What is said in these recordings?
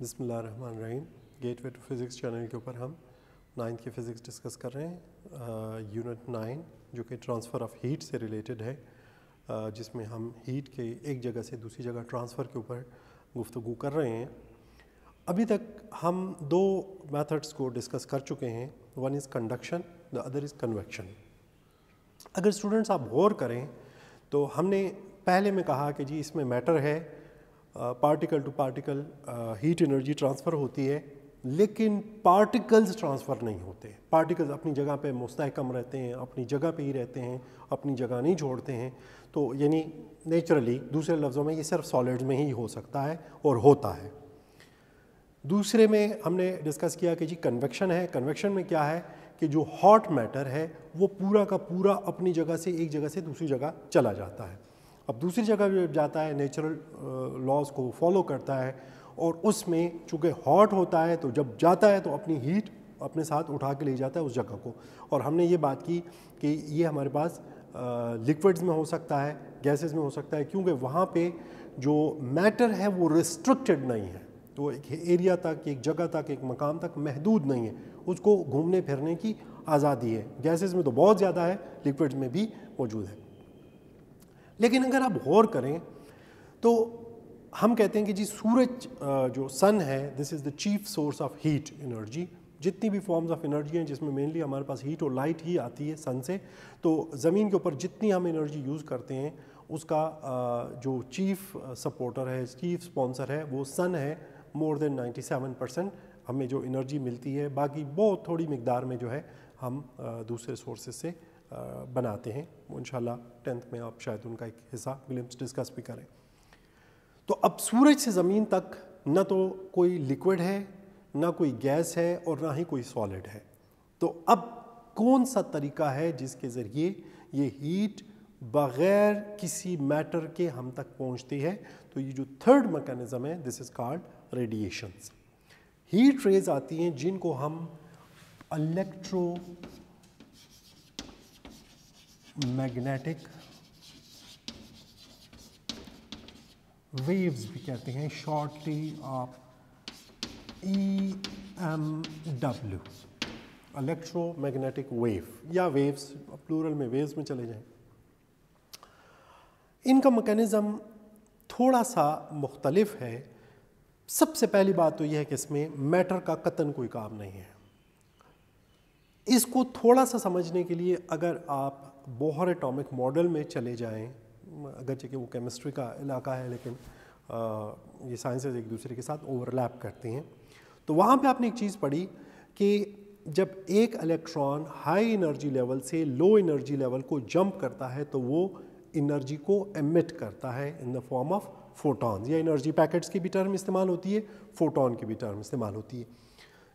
बिस्मिल्लाहिर्रहमानिर्रहीम। Gateway to physics channel के ऊपर हम 9th की फ़िज़िक्स डिस्कस कर रहे हैं। यूनिट 9 जो कि ट्रांसफ़र ऑफ हीट से रिलेटेड है, जिसमें हम हीट के एक जगह से दूसरी जगह ट्रांसफ़र के ऊपर गुफ्तगू कर रहे हैं। अभी तक हम दो मेथड्स को डिस्कस कर चुके हैं। One is conduction, the other is convection. अगर स्टूडेंट्स आप गौर करें तो हमने पहले में कहा कि जी इसमें मैटर है, particle to particle heat energy transfer होती है, लेकिन पार्टिकल्स ट्रांसफ़र नहीं होते। पार्टिकल्स अपनी जगह पे मुस्तहकम रहते हैं, अपनी जगह पे ही रहते हैं, अपनी जगह नहीं छोड़ते हैं। तो यानी नेचुरली, दूसरे लफ्ज़ों में, ये सिर्फ सॉलिड्स में ही हो सकता है और होता है। दूसरे में हमने डिस्कस किया कि जी कन्वेक्शन है। कन्वेक्शन में क्या है कि जो हॉट मैटर है वो पूरा का पूरा अपनी जगह से एक जगह से दूसरी जगह चला जाता है। अब दूसरी जगह भी जाता है, नेचुरल लॉज को फॉलो करता है, और उसमें चूँकि हॉट होता है तो जब जाता है तो अपनी हीट अपने साथ उठा के ले जाता है उस जगह को। और हमने ये बात की कि ये हमारे पास लिक्विड्स में हो सकता है, गैसेस में हो सकता है, क्योंकि वहाँ पे जो मैटर है वो रिस्ट्रिक्टेड नहीं है, तो एक एरिया तक, एक जगह तक, एक मकाम तक महदूद नहीं है, उसको घूमने फिरने की आज़ादी है। गैसेस में तो बहुत ज़्यादा है, लिक्विड्स में भी मौजूद है। लेकिन अगर आप गौर करें तो हम कहते हैं कि जी सूरज जो सन है, this is the chief source of heat energy. जितनी भी फॉर्म्स ऑफ एनर्जी हैं जिसमें मेनली हमारे पास हीट और लाइट ही आती है सन से, तो ज़मीन के ऊपर जितनी हम एनर्जी यूज़ करते हैं उसका जो चीफ सपोर्टर है, चीफ स्पॉन्सर है, वो सन है। मोर देन 97% हमें जो एनर्जी मिलती है, बाकी बहुत थोड़ी मिकदार में जो है हम दूसरे सोर्सेज से बनाते हैं। वो इंशाल्लाह 10th में आप शायद उनका एक हिस्सा ग्लिम्प्स डिस्कस भी करें। तो अब सूरज से ज़मीन तक ना तो कोई लिक्विड है, ना कोई गैस है, और ना ही कोई सॉलिड है। तो अब कौन सा तरीका है जिसके ज़रिए ये हीट बग़ैर किसी मैटर के हम तक पहुंचती है? तो ये जो थर्ड मैकेनिज़्म है, this is called radiations. Heat rays आती हैं जिनको हम इलेक्ट्रो मैग्नेटिक वेव्स भी कहते हैं, शॉर्टली आप EMW, इलेक्ट्रोमैग्नेटिक वेव या वेव्स, प्लूरल में वेव्स में चले जाएं। इनका मैकेनिज़्म थोड़ा सा मुख्तलिफ है। सबसे पहली बात तो यह है कि इसमें मैटर का कतन कोई काम नहीं है। इसको थोड़ा सा समझने के लिए अगर आप बोहर एटॉमिक मॉडल में चले जाएं, अगरचे कि वो केमिस्ट्री का इलाका है, लेकिन ये साइंसेज एक दूसरे के साथ ओवरलैप करती हैं, तो वहाँ पे आपने एक चीज़ पढ़ी कि जब एक इलेक्ट्रॉन हाई एनर्जी लेवल से लो एनर्जी लेवल को जंप करता है तो वो एनर्जी को एमिट करता है in the form of photons. या एनर्जी पैकेट्स की भी टर्म इस्तेमाल होती है, फोटॉन की भी टर्म इस्तेमाल होती है।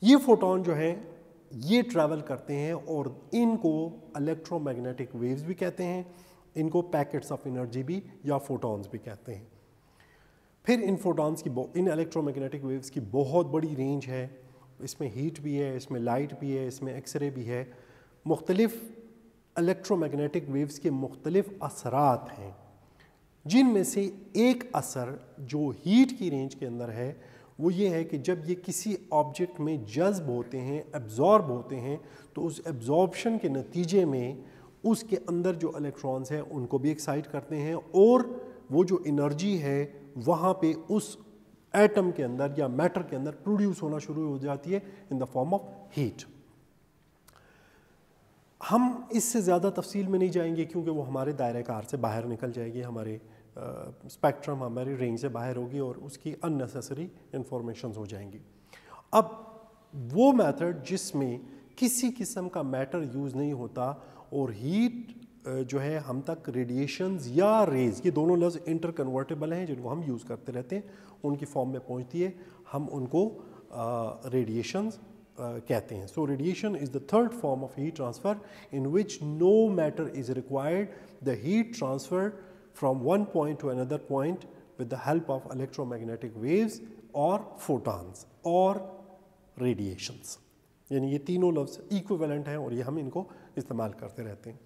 ये फोटॉन जो हैं ये ट्रैवल करते हैं और इनको इलेक्ट्रोमैग्नेटिक वेव्स भी कहते हैं, इनको पैकेट्स ऑफ एनर्जी भी या फोटॉन्स भी कहते हैं। फिर इन फोटॉन्स की, इन इलेक्ट्रोमैग्नेटिक वेव्स की बहुत बड़ी रेंज है। इसमें हीट भी है, इसमें लाइट भी है, इसमें एक्सरे भी है। मुख्तलिफ इलेक्ट्रोमैग्नेटिक वेव्स के मुख्तलिफ असरात हैं, जिनमें से एक असर जो हीट की रेंज के अंदर है वो ये है कि जब ये किसी ऑब्जेक्ट में जज्ब होते हैं, एब्जॉर्ब होते हैं, तो उस एब्जॉर्प्शन के नतीजे में उसके अंदर जो इलेक्ट्रॉन्स हैं उनको भी एक्साइट करते हैं, और वो जो एनर्जी है वहाँ पे उस एटम के अंदर या मैटर के अंदर प्रोड्यूस होना शुरू हो जाती है in the form of heat. हम इससे ज़्यादा तफसील में नहीं जाएंगे क्योंकि वो हमारे दायरे कार से बाहर निकल जाएगी, हमारे स्पेक्ट्रम हमारी रेंज से बाहर होगी और उसकी अननेसेसरी इंफॉर्मेशन हो जाएंगी। अब वो मेथड जिसमें किसी किस्म का मैटर यूज़ नहीं होता और हीट जो है हम तक रेडिएशंस या रेज, ये दोनों लफ्ज़ इंटर कन्वर्टेबल हैं जिनको हम यूज़ करते रहते हैं, उनकी फॉर्म में पहुंचती है, हम उनको रेडिएशंस कहते हैं। So radiation is the third form of heat transfer in which no matter is required, the heat transfer from one point to another point with the help of electromagnetic waves or photons or radiations। यानी ये तीनों लफ्ज़ equivalent हैं और ये हम इनको इस्तेमाल करते रहते हैं।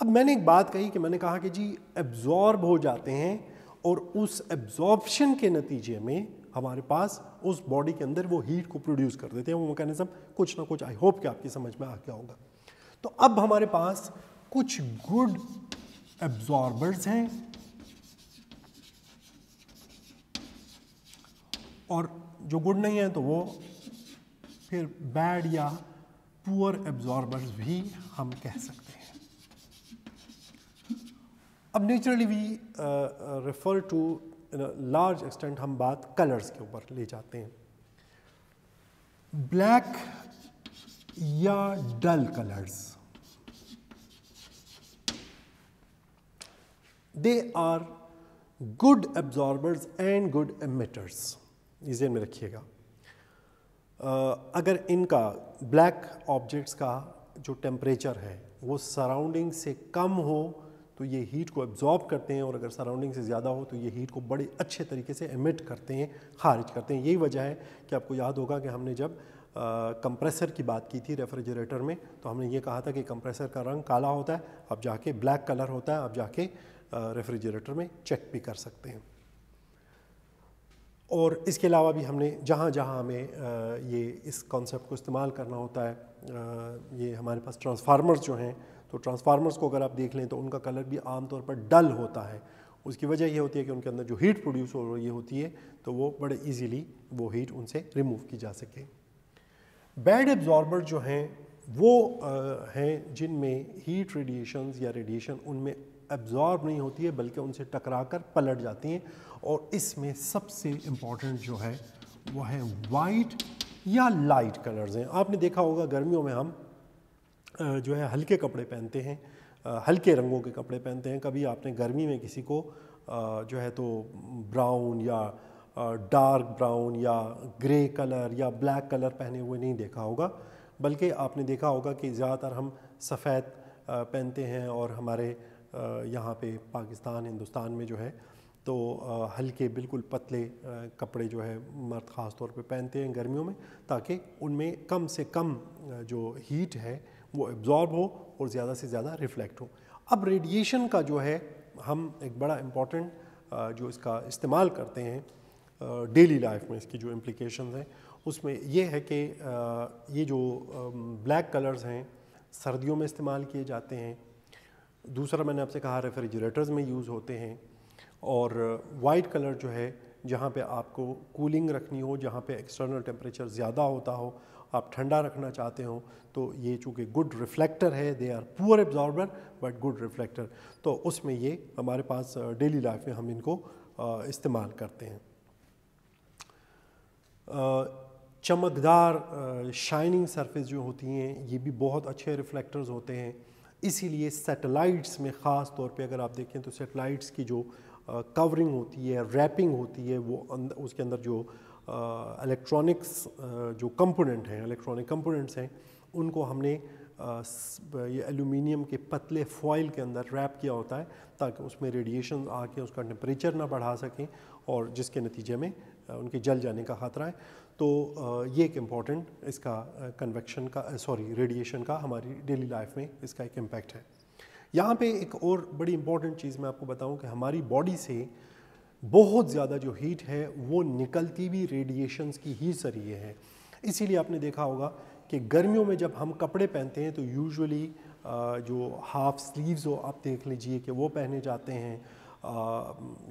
अब मैंने एक बात कही कि मैंने कहा कि जी एब्जॉर्ब हो जाते हैं और उस एब्जॉर्प्शन के नतीजे में हमारे पास उस बॉडी के अंदर वो हीट को प्रोड्यूस कर देते हैं। वो मैकेनिज्म कुछ ना कुछ आई होप कि आपकी समझ में आ गया होगा। तो अब हमारे पास कुछ गुड एब्जॉर्बर्स हैं और जो गुड नहीं है तो वो फिर बैड या पुअर एब्जॉर्बर्स भी हम कह सकते हैं। अब naturally we refer to large extent हम बात कलर्स के ऊपर ले जाते हैं। ब्लैक या dull colours, they are good absorbers and good emitters, ये ध्यान में रखिएगा। अगर इनका ब्लैक ऑब्जेक्ट्स का जो टेम्परेचर है वो सराउंडिंग से कम हो तो ये हीट को एब्जॉर्ब करते हैं, और अगर सराउंडिंग से ज़्यादा हो तो ये हीट को बड़े अच्छे तरीके से एमिट करते हैं, खारिज करते हैं। यही वजह है कि आपको याद होगा कि हमने जब कंप्रेसर की बात की थी रेफ्रिजरेटर में, तो हमने ये कहा था कि कंप्रेसर का रंग काला होता है, अब जाके ब्लैक कलर होता है, अब जाके रेफ्रिजरेटर में चेक भी कर सकते हैं। और इसके अलावा भी हमने जहाँ जहाँ हमें ये इस कॉन्सेप्ट को इस्तेमाल करना होता है, ये हमारे पास ट्रांसफार्मर्स जो हैं, तो ट्रांसफार्मर्स को अगर आप देख लें तो उनका कलर भी आमतौर पर डल होता है। उसकी वजह ये होती है कि उनके अंदर जो हीट प्रोड्यूस हो रही होती है तो वो बड़े इजीली वो हीट उनसे रिमूव की जा सके। बैड एब्जॉर्बर जो हैं वो हैं जिनमें हीट रेडिएशंस या रेडिएशन उनमें एब्जॉर्ब नहीं होती है बल्कि उनसे टकरा कर पलट जाती हैं, और इसमें सबसे इम्पॉर्टेंट जो है वो है वाइट या लाइट कलर्स हैं। आपने देखा होगा गर्मियों में हम जो है हल्के कपड़े पहनते हैं, हल्के रंगों के कपड़े पहनते हैं। कभी आपने गर्मी में किसी को जो है तो ब्राउन या डार्क ब्राउन या ग्रे कलर या ब्लैक कलर पहने हुए नहीं देखा होगा, बल्कि आपने देखा होगा कि ज़्यादातर हम सफ़ेद पहनते हैं, और हमारे यहाँ पे पाकिस्तान हिंदुस्तान में जो है तो हल्के बिल्कुल पतले कपड़े जो है मर्द ख़ास तौर पे पहनते हैं गर्मियों में, ताकि उनमें कम से कम जो हीट है वो एब्जॉर्ब हो और ज़्यादा से ज़्यादा रिफ्लेक्ट हो। अब रेडिएशन का जो है हम एक बड़ा इम्पॉर्टेंट जो इसका इस्तेमाल करते हैं डेली लाइफ में, इसकी जो इम्प्लिकेशंस हैं उसमें ये है कि ये जो ब्लैक कलर्स हैं सर्दियों में इस्तेमाल किए जाते हैं। दूसरा मैंने आपसे कहा रेफ्रिजरेटर्स में यूज़ होते हैं, और वाइट कलर जो है जहाँ पे आपको कूलिंग रखनी हो, जहाँ पे एक्सटर्नल टेम्परेचर ज़्यादा होता हो, आप ठंडा रखना चाहते हो, तो ये चूँकि गुड रिफ्लेक्टर है, they are poor absorber but good reflector, तो उसमें ये हमारे पास डेली लाइफ में हम इनको इस्तेमाल करते हैं। चमकदार शाइनिंग सरफेस जो होती हैं ये भी बहुत अच्छे रिफ्लेक्टर्स होते हैं, इसीलिए सैटेलाइट्स में ख़ास तौर पे अगर आप देखें तो सैटेलाइट्स की जो कवरिंग होती है, रैपिंग होती है, वो उसके अंदर जो इलेक्ट्रॉनिक्स जो कंपोनेंट हैं, इलेक्ट्रॉनिक कंपोनेंट्स हैं, उनको हमने ये एल्यूमिनियम के पतले फॉइल के अंदर रैप किया होता है ताकि उसमें रेडिएशन आके उसका टेम्परेचर ना बढ़ा सकें, और जिसके नतीजे में उनके जल जाने का ख़तरा है। तो ये एक इम्पॉर्टेंट इसका कन्वेक्शन का रेडिएशन का हमारी डेली लाइफ में इसका एक इम्पैक्ट है। यहाँ पे एक और बड़ी इम्पॉर्टेंट चीज़ मैं आपको बताऊँ कि हमारी बॉडी से बहुत ज़्यादा जो हीट है वो निकलती भी रेडिएशंस की ही जरिए है। इसीलिए आपने देखा होगा कि गर्मियों में जब हम कपड़े पहनते हैं तो यूजुअली जो हाफ स्लीव्स हो आप देख लीजिए कि वो पहने जाते हैं।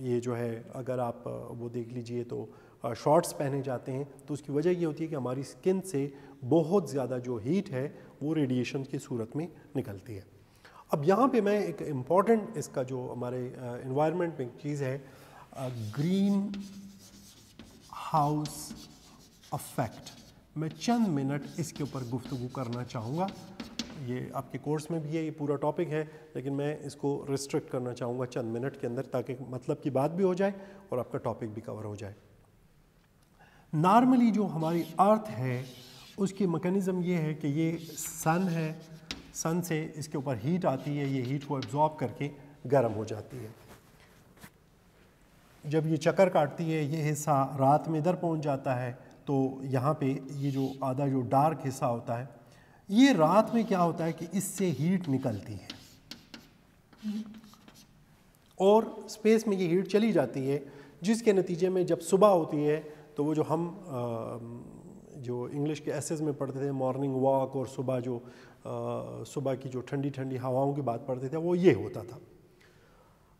ये जो है अगर आप वो देख लीजिए तो शॉर्ट्स पहने जाते हैं, तो उसकी वजह ये होती है कि हमारी स्किन से बहुत ज़्यादा जो हीट है वो रेडिएशन की सूरत में निकलती है। अब यहाँ पे मैं एक इम्पॉर्टेंट इसका जो हमारे एनवायरनमेंट में चीज़ है ग्रीन हाउस इफेक्ट, मैं चंद मिनट इसके ऊपर गुफ्तगू करना चाहूँगा। ये आपके कोर्स में भी है, ये पूरा टॉपिक है, लेकिन मैं इसको रिस्ट्रिक्ट करना चाहूँगा चंद मिनट के अंदर ताकि मतलब की बात भी हो जाए और आपका टॉपिक भी कवर हो जाए। नॉर्मली जो हमारी अर्थ है उसकी मैकेनिज़्म ये है कि ये सन है, सन से इसके ऊपर हीट आती है, ये हीट को एब्जॉर्ब करके गर्म हो जाती है। जब ये चक्कर काटती है ये हिस्सा रात में इधर पहुंच जाता है, तो यहाँ पे ये जो आधा जो डार्क हिस्सा होता है ये रात में क्या होता है कि इससे हीट निकलती है और स्पेस में ये हीट चली जाती है, जिसके नतीजे में जब सुबह होती है تو وہ جو ہم جو انگلش کے ایسیز میں پڑھتے تھے مارننگ واک اور صبح کی جو ٹھنڈی ٹھنڈی ہواؤں کی بات پڑھتے تھے وہ یہ ہوتا تھا.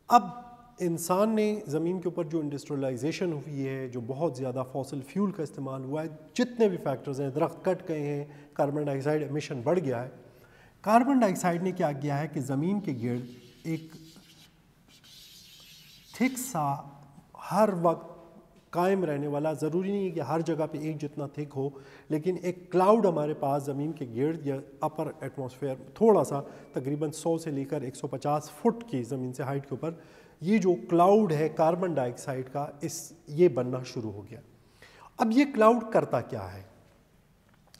اب انسان نے زمین کے اوپر جو انڈسٹریلائزیشن ہوئی ہے, جو بہت زیادہ فاسل فیول کا استعمال ہوا ہے, جتنے بھی فیکٹرز ہیں, درخت کٹ گئے ہیں, کاربن ڈائی آکسائڈ ایمیشن بڑھ گیا ہے. کاربن ڈائی آکسائڈ نے کیا کیا ہے کہ زمین کے گرد ایک تھک سا ہر وقت قائم رہنے والا, ضروری نہیں ہے کہ ہر جگہ پہ ایک جتنا تھک ہو, لیکن ایک کلاؤڈ ہمارے پاس زمین کے گرد یا اپر ایٹماسفیئر تھوڑا سا تقریباً 100 سے لے کر 150 فٹ کی زمین سے ہائٹ کے اوپر یہ جو کلاؤڈ ہے کاربن ڈائی آکسائڈ کا یہ بننا شروع ہو گیا. اب یہ کلاؤڈ کرتا کیا ہے؟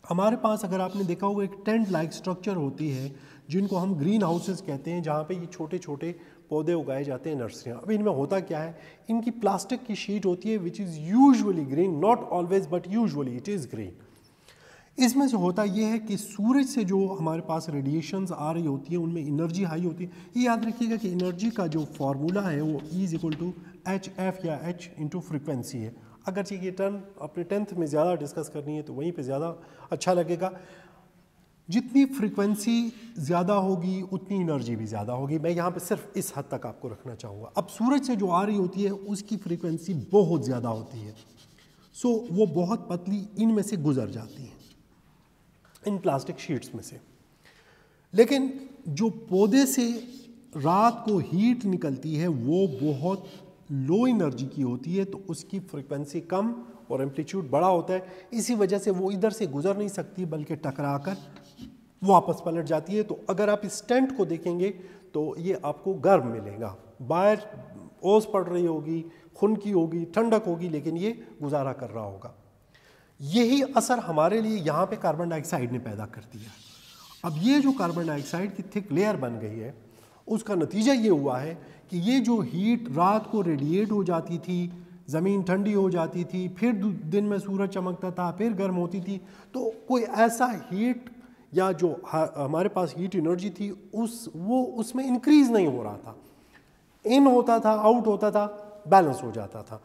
ہمارے پاس اگر آپ نے دیکھا ہوگا ایک ٹینٹ لائک سٹرکچر ہوتی ہے جن کو ہم گرین ہاؤسز کہتے ہیں, جہاں پہ یہ چھوٹے چھوٹے پودے اگائے جاتے ہیں, نرسریاں. اب ان میں ہوتا کیا ہے, ان کی پلاسٹک کی شیٹ ہوتی ہے which is usually green, not always but usually it is green. اس میں سے ہوتا یہ ہے کہ سورج سے جو ہمارے پاس ریڈیشنز آ رہی ہوتی ہیں ان میں انرجی ہائی ہوتی ہے. یہ یاد رکھیے گا کہ انرجی کا جو فارمولا ہے وہ E=hf یا h انٹو فریکوینسی ہے. اگرچہ یہ ٹرم اپنے 10th میں زیادہ ڈسکس کرنی ہے تو وہیں پہ زیادہ اچھا لگے گا. جتنی فریکوینسی زیادہ ہوگی اتنی انرجی بھی زیادہ ہوگی. میں یہاں پہ صرف اس حد تک آپ کو رکھنا چاہوں گا. اب سورج سے جو آ رہی ہوتی ہے اس کی فریکوینسی بہت زیادہ ہوتی ہے, سو وہ بہت پتلی ان میں سے گزر جاتی ہیں, ان پلاسٹک شیٹس میں سے. لیکن جو پودے سے رات کو ہیٹ نکلتی ہے وہ بہت لو انرجی کی ہوتی ہے, تو اس کی فریکوینسی کم اور ایمپلیٹیوڈ بڑا ہوتا ہے. اسی وجہ سے وہ ادھر سے گزر نہیں سکتی بلکہ ٹکرا کر واپس پلٹ جاتی ہے. تو اگر آپ اس ٹینٹ کو دیکھیں گے تو یہ آپ کو گرم ملے گا. باہر اوس پڑ رہی ہوگی, خنکی ہوگی, ٹھنڈک ہوگی, لیکن یہ گزارا کر رہا ہوگا. یہی اثر ہمارے لیے یہاں پہ کاربن ڈائی آکسائڈ نے پیدا کر دیا. اب یہ جو کاربن ڈائی آکسائڈ کی تھک لیئر بن گئی ہے اس کا نتیجہ یہ ہوا ہے کہ یہ جو ہیٹ رات کو ریڈیٹ ہو جاتی تھی, زمین ٹھنڈی ہو جاتی تھی, پھر دن میں سورج چمکتا تھا, پھر گرم ہوتی تھی, تو کوئی ایسا ہیٹ یا جو ہمارے پاس ہیٹ انرجی تھی وہ اس میں انکریز نہیں ہو رہا تھا. ان ہوتا تھا, آؤٹ ہوتا تھا, بیلنس ہو جاتا تھا.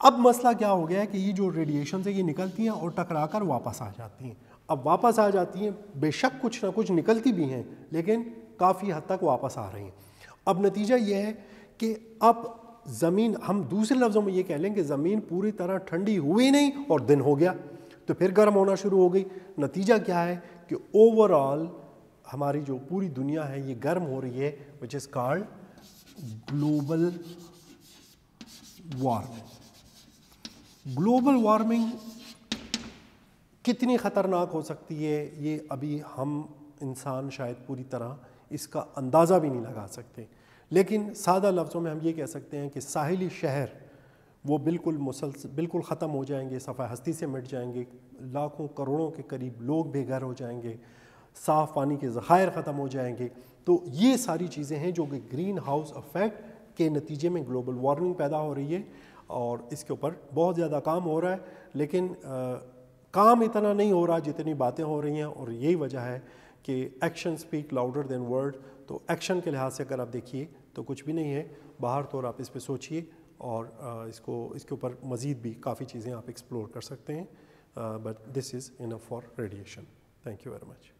اب مسئلہ کیا ہو گیا ہے کہ یہ جو ریڈیشنز ہیں یہ نکلتی ہیں اور ٹکرا کر واپس آ جاتی ہیں. اب واپس آ جاتی ہیں, بے شک کچھ نہ کچھ نکلتی بھی ہیں لیکن کافی حد تک واپس آ رہی ہیں. اب نتیجہ یہ ہے کہ اب زمین, ہم دوسرے لفظوں میں یہ کہہ لیں کہ زمین پوری طرح ٹھنڈی ہوئی نہیں اور دن ہو گیا تو پھر گرم ہونا شروع ہو گئی. نتیجہ کیا ہے کہ اوور آل ہماری جو پوری دنیا ہے یہ گرم ہو رہی ہے, which is called global warming. Global warming کتنی خطرناک ہو سکتی ہے یہ ابھی ہم انسان شاید پوری طرح اس کا اندازہ بھی نہیں لگا سکتے, لیکن سادہ لفظوں میں ہم یہ کہہ سکتے ہیں کہ ساحلی شہر وہ بالکل ختم ہو جائیں گے, صفحہ ہستی سے مٹ جائیں گے, لاکھوں کروڑوں کے قریب لوگ بے گھر ہو جائیں گے, صاف پانی کے ذخائر ختم ہو جائیں گے. تو یہ ساری چیزیں ہیں جو کہ گرین ہاؤس افیکٹ کے نتیجے میں گلوبل وارمنگ پیدا ہو رہی ہے, اور اس کے اوپر بہت زیادہ کام ہو رہا ہے, لیکن کام اتنا نہیں ہو رہا جتنی باتیں ہو رہی ہیں. اور یہی وجہ ہے کہ action speak louder than word. تو ایکشن کے لحاظ سے اگر آپ دیکھیے تو کچھ بھی نہیں ہے, باہر طور آپ اس پہ سوچیے اور اس کے اوپر مزید بھی کافی چیزیں آپ ایکسپلور کر سکتے ہیں. But this is enough for radiation. Thank you very much.